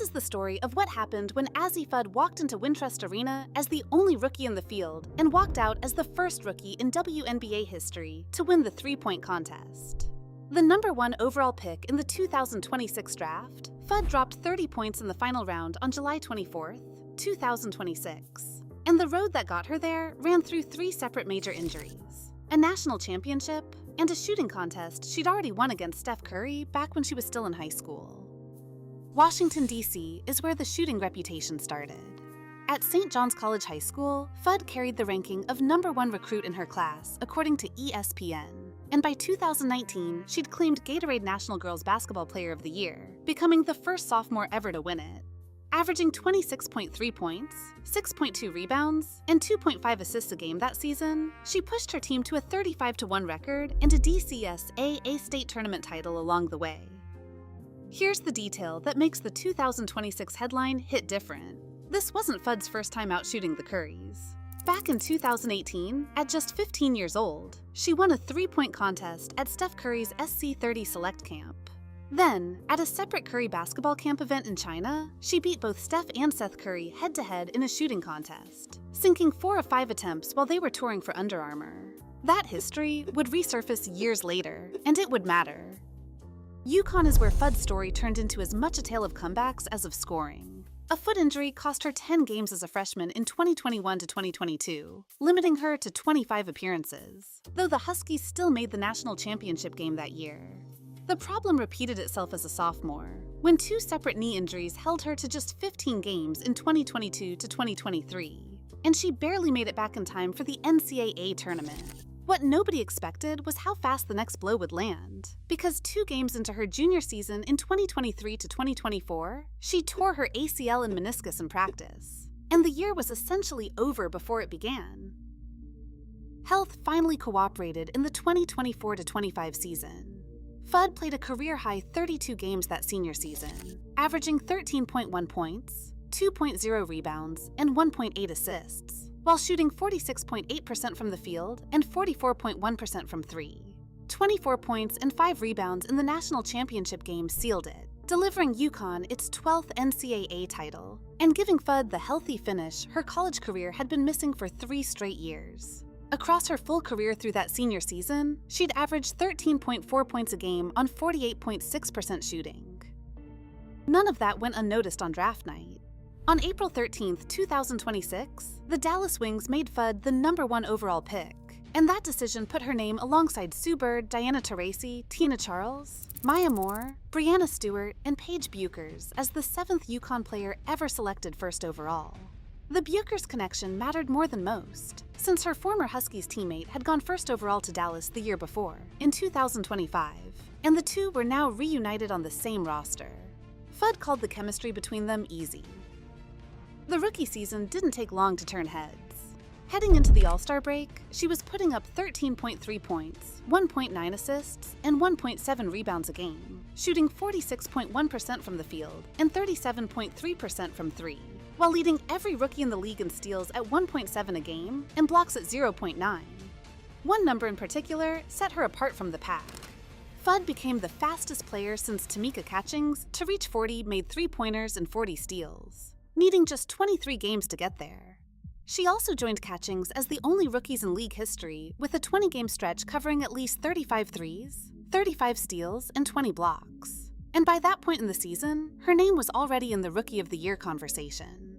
This is the story of what happened when Azzi Fudd walked into WinFest Arena as the only rookie in the field and walked out as the first rookie in WNBA history to win the three-point contest. The #1 overall pick in the 2026 draft, Fudd dropped 30 points in the final round on July 24, 2026. And the road that got her there ran through 3 separate major injuries: a national championship and a shooting contest she'd already won against Steph Curry back when she was still in high school. Washington, D.C. is where the shooting reputation started. At St. John's College High School, Fudd carried the ranking of #1 recruit in her class, according to ESPN. And by 2019, she'd claimed Gatorade National Girls Basketball Player of the Year, becoming the first sophomore ever to win it. Averaging 26.3 points, 6.2 rebounds, and 2.5 assists a game that season, she pushed her team to a 35-1 record and a DCSA A-State tournament title along the way. Here's the detail that makes the 2026 headline hit different. This wasn't Fudd's first time out shooting the Currys. Back in 2018, at just 15 years old, she won a three-point contest at Steph Curry's SC30 Select Camp. Then, at a separate Curry basketball camp event in China, she beat both Steph and Seth Curry head-to-head in a shooting contest, sinking 4 of 5 attempts while they were touring for Under Armour. That history would resurface years later, and it would matter. UConn is where Fudd's story turned into as much a tale of comebacks as of scoring. A foot injury cost her 10 games as a freshman in 2021 to 2022, limiting her to 25 appearances, though the Huskies still made the national championship game that year. The problem repeated itself as a sophomore, when 2 separate knee injuries held her to just 15 games in 2022 to 2023, and she barely made it back in time for the NCAA tournament. What nobody expected was how fast the next blow would land, because 2 games into her junior season in 2023 to 2024, she tore her ACL and meniscus in practice, and the year was essentially over before it began. Health finally cooperated in the 2024 to 25 season. Fudd played a career-high 32 games that senior season, averaging 13.1 points, 2.0 rebounds, and 1.8 assists, while shooting 46.8% from the field and 44.1% from 3. 24 points and 5 rebounds in the national championship game sealed it, delivering UConn its 12th NCAA title, and giving Fudd the healthy finish her college career had been missing for 3 straight years. Across her full career through that senior season, she'd averaged 13.4 points a game on 48.6% shooting. None of that went unnoticed on draft night. On April 13, 2026, the Dallas Wings made Fudd the #1 overall pick, and that decision put her name alongside Sue Bird, Diana Taurasi, Tina Charles, Maya Moore, Brianna Stewart, and Paige Buchers as the 7th UConn player ever selected first overall. The Buchers connection mattered more than most, since her former Huskies teammate had gone first overall to Dallas the year before, in 2025, and the two were now reunited on the same roster. Fudd called the chemistry between them easy. The rookie season didn't take long to turn heads. Heading into the All-Star break, she was putting up 13.3 points, 1.9 assists, and 1.7 rebounds a game, shooting 46.1% from the field and 37.3% from 3, while leading every rookie in the league in steals at 1.7 a game and blocks at 0.9. One number in particular set her apart from the pack. Fudd became the fastest player since Tamika Catchings to reach 40 made 3-pointers and 40 steals, needing just 23 games to get there. She also joined Catchings as the only rookies in league history with a 20-game stretch covering at least 35 threes, 35 steals, and 20 blocks. And by that point in the season, her name was already in the Rookie of the Year conversation.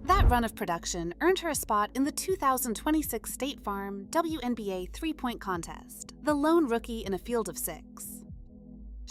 That run of production earned her a spot in the 2026 State Farm WNBA three-point contest, the lone rookie in a field of 6.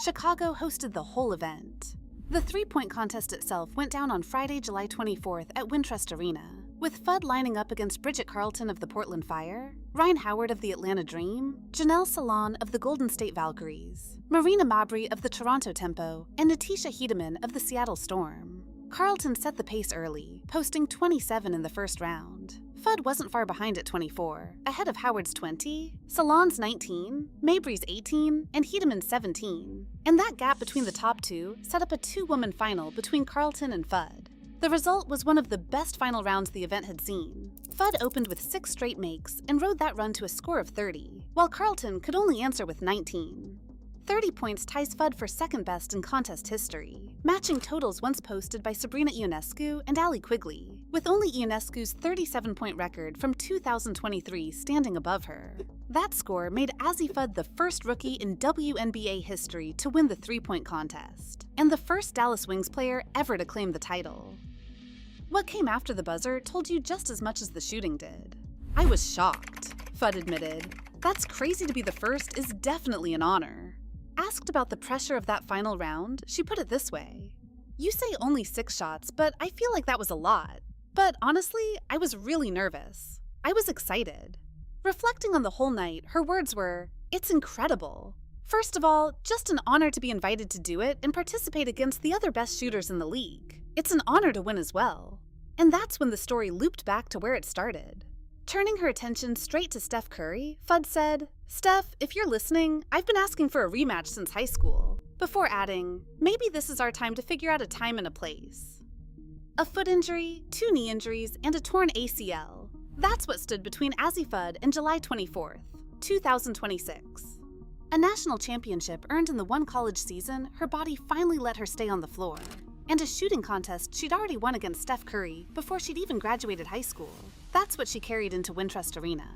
Chicago hosted the whole event. The three-point contest itself went down on Friday, July 24th at WinFest Arena, with Fudd lining up against Bridget Carlton of the Portland Fire, Ryan Howard of the Atlanta Dream, Janelle Salon of the Golden State Valkyries, Marina Mabrey of the Toronto Tempo, and Natisha Hiedeman of the Seattle Storm. Carlton set the pace early, posting 27 in the first round. Fudd wasn't far behind at 24, ahead of Howard's 20, Salon's 19, Mabrey's 18, and Hiedeman's 17. And that gap between the top two set up a 2-woman final between Carlton and Fudd. The result was one of the best final rounds the event had seen. Fudd opened with 6 straight makes and rode that run to a score of 30, while Carlton could only answer with 19. 30 points ties Fudd for second best in contest history, matching totals once posted by Sabrina Ionescu and Allie Quigley, with only Ionescu's 37-point record from 2023 standing above her. That score made Azzi Fudd the first rookie in WNBA history to win the three-point contest, and the first Dallas Wings player ever to claim the title. What came after the buzzer told you just as much as the shooting did. "I was shocked," Fudd admitted. "That's crazy to be the first is definitely an honor." Asked about the pressure of that final round, she put it this way: "You say only 6 shots, but I feel like that was a lot. But honestly, I was really nervous. I was excited." Reflecting on the whole night, her words were, "It's incredible. First of all, just an honor to be invited to do it and participate against the other best shooters in the league. It's an honor to win as well." And that's when the story looped back to where it started. Turning her attention straight to Steph Curry, Fudd said, "Steph, if you're listening, I've been asking for a rematch since high school," before adding, "Maybe this is our time to figure out a time and a place." A foot injury, 2 knee injuries, and a torn ACL. That's what stood between Azzi Fudd and July 24th, 2026. A national championship earned in the one college season, her body finally let her stay on the floor. And a shooting contest she'd already won against Steph Curry before she'd even graduated high school. That's what she carried into WinFest Arena.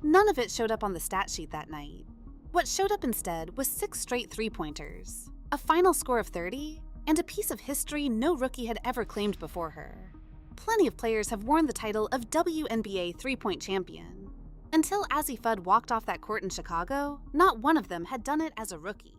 None of it showed up on the stat sheet that night. What showed up instead was 6 straight three-pointers, a final score of 30, and a piece of history no rookie had ever claimed before her. Plenty of players have worn the title of WNBA three-point champion. Until Azzi Fudd walked off that court in Chicago, not one of them had done it as a rookie.